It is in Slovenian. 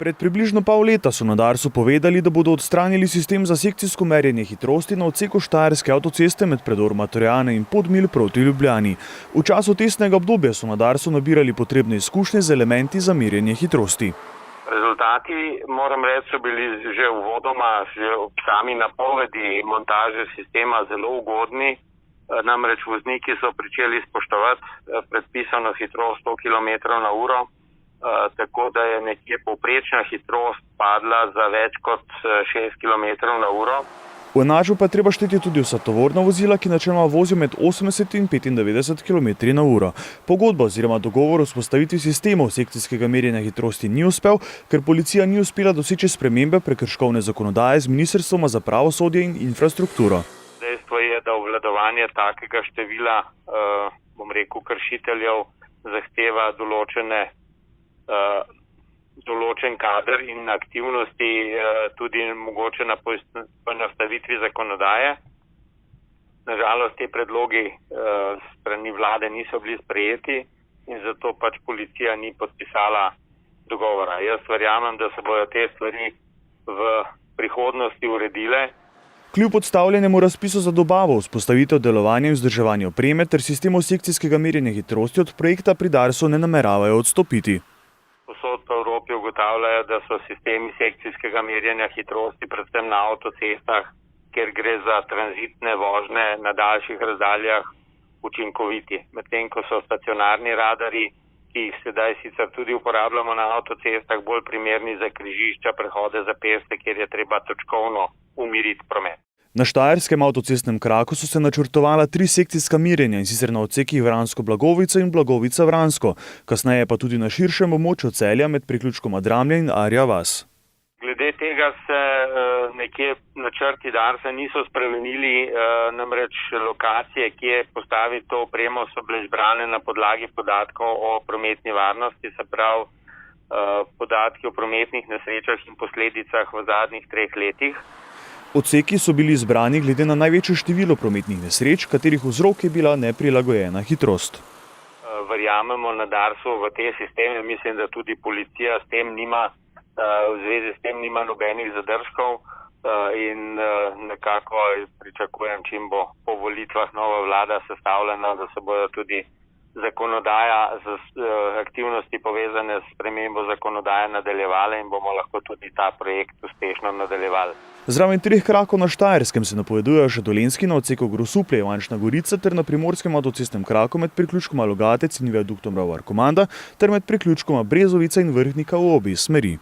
Pred približno pol leta so na Darsu povedali, da bodo odstranili sistem za sekcijsko merjenje hitrosti na odseku Štajerske avtoceste med predoroma Torjane in Podmilj proti Ljubljani. V času testnega obdobja so na Darsu nabirali potrebne izkušnje z elementi za merjenje hitrosti. Rezultati, moram reči, so bili že uvodoma, že ob sami napovedi montaže sistema zelo ugodni. Namreč vozniki so pričeli spoštovati predpisano hitrost 100 km/h. Tako da je nekje povprečna hitrost padla za več kot 6 km/h. V enačbo pa je treba šteti tudi vsa tovorna vozila, ki načeloma vozijo med 80 in 95 km/h. Pogodba oziroma dogovor o vzpostavitvi sistemov sekcijskega merjenja hitrosti ni uspel, ker policija ni uspela doseči spremembe prekrškovne zakonodaje z ministrstvoma za pravosodje in infrastrukturo. Dejstvo je, da obvladovanje takega števila, kršiteljev zahteva določen kader in aktivnosti, tudi mogoče na poenostavitvi zakonodaje. Nažalost, te predlogi strani vlade niso bili sprejeti in zato pač policija ni podpisala dogovora. Jaz verjamem, da se bodo te stvari v prihodnosti uredile. Kljub odstavljenemu razpisu za dobavo, vzpostavitev delovanja in vzdrževanja opreme ter sistemov sekcijskega merjenja hitrosti od projekta pri Darsu ne nameravajo odstopiti. Povsod po Evropi ugotavljajo, da so sistemi sekcijskega merjenja hitrosti, predvsem na avtocestah, kjer gre za tranzitne vožnje na daljših razdaljah, učinkoviti. Medtem ko so stacionarni radarji, ki jih sedaj sicer tudi uporabljamo na avtocestah, bolj primerni za križišča, prehode za pešce, kjer je treba točkovno umiriti promet. Na štajerskem avtocestnem kraku so se načrtovala 3 sekcijska merjenja, in sicer na odsekih Vransko-Blagovica in Blagovica-Vransko, kasneje pa tudi na širšem območju Celja med priključkoma Dramlje in Arja vas. Glede tega se nekje načrti Darsa niso spremenili, namreč lokacije, kje postaviti to opremo, so bile izbrane na podlagi podatkov o prometni varnosti, se pravi podatki o prometnih nesrečah in posledicah v zadnjih 3 letih. Odseki so bili izbrani glede na največje število prometnih nesreč, katerih vzrok je bila neprilagojena hitrost. Verjamemo na Darsu v te sisteme, mislim, da tudi policija v zvezi s tem nima nobenih zadržkov in nekako pričakujem, čim bo po volitvah nova vlada sestavljena, da se bodo tudi zakonodaja z aktivnosti povezane s spremembo zakonodaje nadaljevale in bomo lahko tudi ta projekt uspešno nadaljevali. Zraven 3 krakov na Štajerskem se napovedujejo še dolenjski na odseku Grosuplje-Ivančna Gorica ter na primorskem avtocestnem kraku med priključkoma Logatec in viaduktom Rovor Komanda ter med priključkoma Brezovica in Vrhnika v obi smeri.